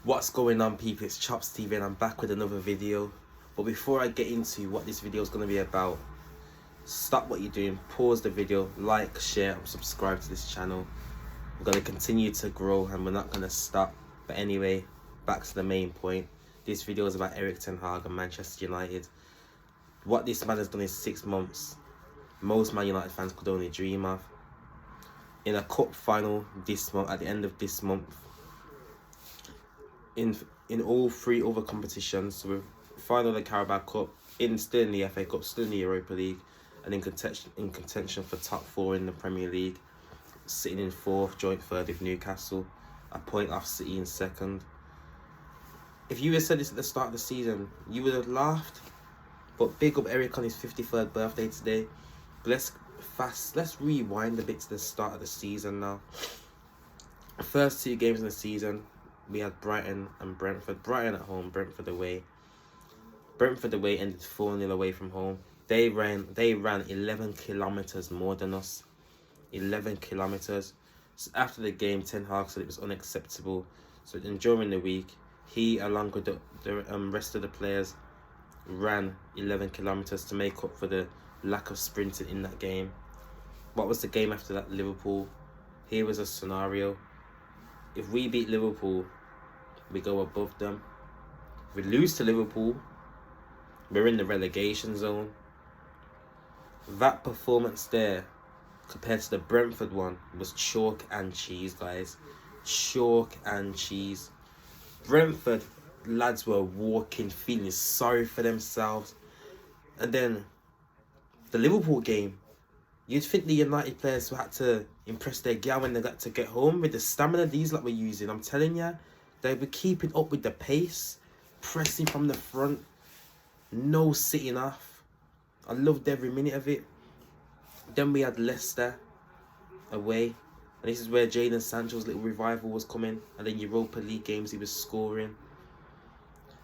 What's going on, people? It's Chops TV and I'm back with another video. But before I get into what this video is going to be about, stop what you're doing, pause the video, like, share and subscribe to this channel. We're going to continue to grow and we're not going to stop. But anyway, back to the main point. This video is about Erik ten Hag and Manchester United. What this man has done in 6 months, most Man United fans could only dream of. In a cup final this month, at the end of this month, in all 3 other competitions, so with final of the Carabao Cup, still in the FA Cup, still in the Europa League, and in contention for top 4 in the Premier League, sitting in 4th, joint 3rd with Newcastle, a point off City in 2nd. If you had said this at the start of the season, you would have laughed. But big up Erik on his 53rd birthday today. But let's rewind a bit to the start of the season now. The first 2 games in the season, we had Brighton and Brentford. Brighton at home, Brentford away. Brentford away ended 4-0 away from home. They ran 11 kilometres more than us. 11 kilometres. So after the game, Ten Hag said it was unacceptable. So then during the week, he, along with the rest of the players, ran 11 kilometres to make up for the lack of sprinting in that game. What was the game after that? Liverpool. Here was a scenario. If we beat Liverpool, we go above them. If we lose to Liverpool, we're in the relegation zone. That performance there, compared to the Brentford one, was chalk and cheese, guys. Chalk and cheese. Brentford lads were walking, feeling sorry for themselves. And then the Liverpool game, you'd think the United players had to impress their gal when they got to get home with the stamina these lot were using. I'm telling you, they were keeping up with the pace, pressing from the front, no sitting off. I loved every minute of it. Then we had Leicester away, and this is where Jadon Sancho's little revival was coming, and then Europa League games he was scoring.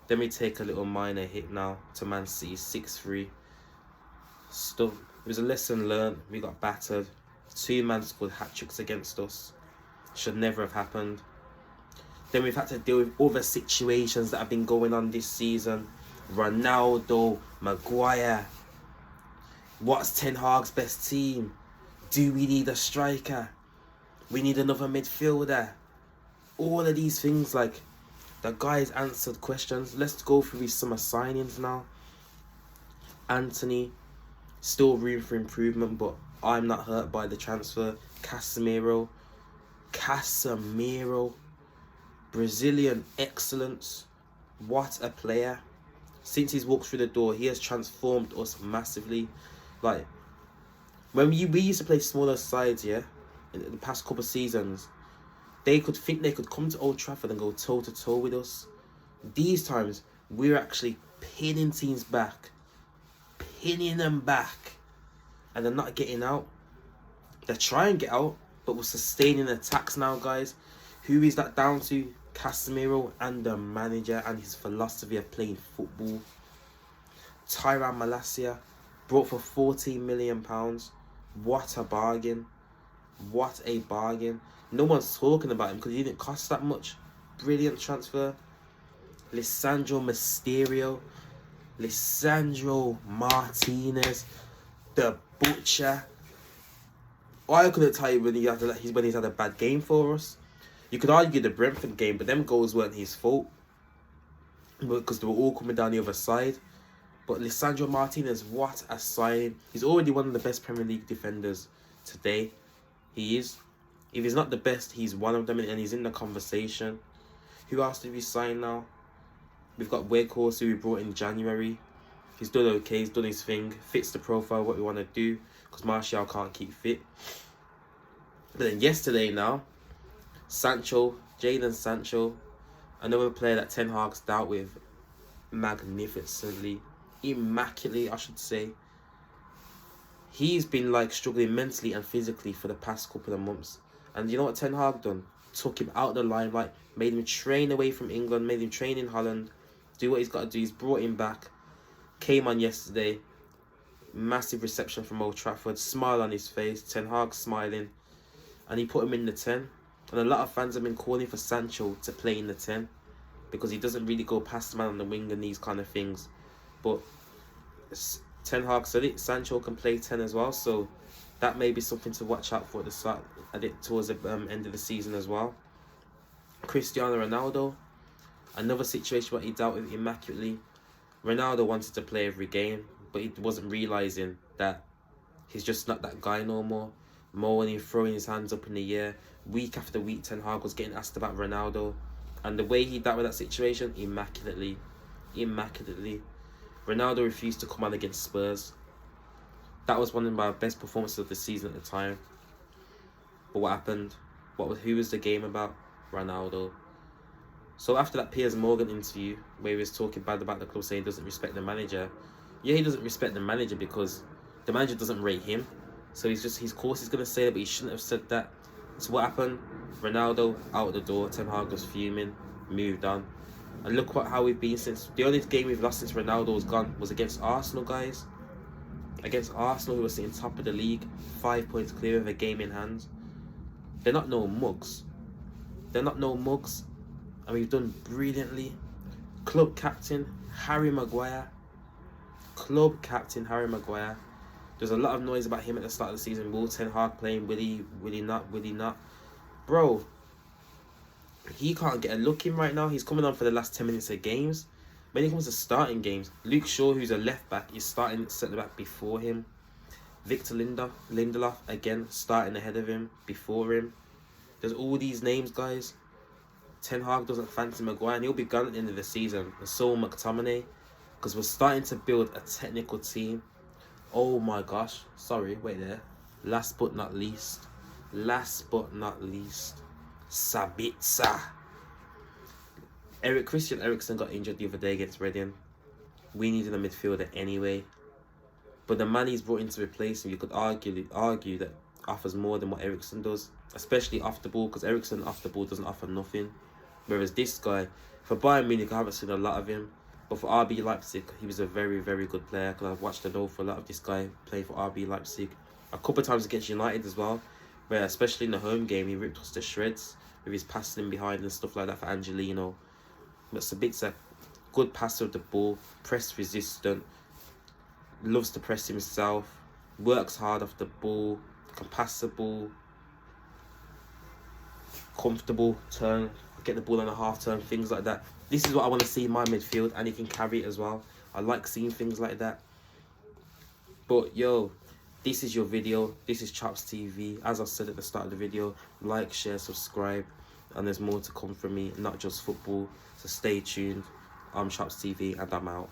Then we take a little minor hit now to Man City, 6-3. Stuff. It was a lesson learned. We got battered. 2 men scored hat-tricks against us. Should never have happened. Then we've had to deal with other situations that have been going on this season. Ronaldo, Maguire. What's Ten Hag's best team? Do we need a striker? We need another midfielder. All of these things, like, the guys answered questions. Let's go through his summer signings now. Anthony, still room for improvement, but I'm not hurt by the transfer. Casemiro, Brazilian excellence. What a player. Since he's walked through the door, he has transformed us massively. Like, when we used to play smaller sides, yeah, in the past couple of seasons, they could think they could come to Old Trafford and go toe-to-toe with us. These times, we're actually pinning teams back. Pinning them back. And they're not getting out. They're trying to get out, but we're sustaining attacks now, guys. Who is that down to? Casemiro and the manager and his philosophy of playing football. Tyrone Malacia, brought for £14 million. What a bargain. What a bargain. No one's talking about him because he didn't cost that much. Brilliant transfer. Lisandro Martinez, the butcher. I couldn't tell you when he's had a bad game for us. You could argue the Brentford game, but them goals weren't his fault because they were all coming down the other side. But Lisandro Martinez, what a signing. He's already one of the best Premier League defenders today. He is. If he's not the best, he's one of them, and he's in the conversation. Who else did we sign now? We've got Weghorst, who we brought in January. He's done okay. He's done his thing. Fits the profile of what we want to do, because Martial can't keep fit. But then yesterday now, Jadon Sancho, another player that Ten Hag's dealt with magnificently. Immaculately, I should say. He's been like struggling mentally and physically for the past couple of months. And you know what Ten Hag done? Took him out of the limelight, made him train away from England, made him train in Holland, do what he's got to do. He's brought him back. Came on yesterday. Massive reception from Old Trafford. Smile on his face. Ten Hag smiling. And he put him in the 10. And a lot of fans have been calling for Sancho to play in the 10. because he doesn't really go past the man on the wing and these kind of things. But Ten Hag said it, Sancho can play 10 as well, so that may be something to watch out for at the start, towards the end of the season as well. Cristiano Ronaldo, another situation where he dealt with immaculately. Ronaldo wanted to play every game, but he wasn't realising that he's just not that guy no more. Moaning, throwing his hands up in the air. Week after week, Ten Hag was getting asked about Ronaldo. And the way he dealt with that situation, immaculately. Ronaldo refused to come on against Spurs. That was one of my best performances of the season at the time. But what happened? Who was the game about? Ronaldo. So after that Piers Morgan interview, where he was talking bad about the club, saying he doesn't respect the manager. Yeah, he doesn't respect the manager because the manager doesn't rate him. So of course he's going to say that, but he shouldn't have said that. So what happened? Ronaldo out the door. Ten Hag was fuming, moved on. And look how we've been since. The only game we've lost since Ronaldo was gone was against Arsenal, guys. Against Arsenal, who were sitting top of the league, 5 points clear of a game in hand. They're not no mugs. And we've done brilliantly. Club captain Harry Maguire. There's a lot of noise about him at the start of the season. Will Ten Hag playing? Will he not? Bro, he can't get a look in right now. He's coming on for the last 10 minutes of games. When it comes to starting games, Luke Shaw, who's a left back, is starting centre back before him. Victor Lindelof, again, starting ahead of him, before him. There's all these names, guys. Ten Hag doesn't fancy Maguire, and he'll be gone at the end of the season. And so will McTominay, because we're starting to build a technical team. Oh my gosh. Sorry, wait there. Last but not least, Sabitzer. Christian Eriksen got injured the other day against Reading. We needed a midfielder anyway. But the man he's brought in to replace him, you could argue that offers more than what Eriksen does. Especially off the ball, because Eriksen off the ball doesn't offer nothing. Whereas this guy, for Bayern Munich, I haven't seen a lot of him. But for RB Leipzig, he was a very, very good player. Because I've watched an awful lot of this guy play for RB Leipzig. A couple of times against United as well. Where especially in the home game, he ripped us to shreds. With his passing behind and stuff like that for Angelino. But Sabitzer, good passer of the ball. Press resistant. Loves to press himself. Works hard off the ball. Can pass the ball. Comfortable. Turn. Get the ball on a half turn. Things like that. This is what I want to see in my midfield. And he can carry it as well. I like seeing things like that. But yo, this is your video. This is Chops TV. As I said at the start of the video, like, share, subscribe. And there's more to come from me, not just football. So stay tuned. I'm Chops TV and I'm out.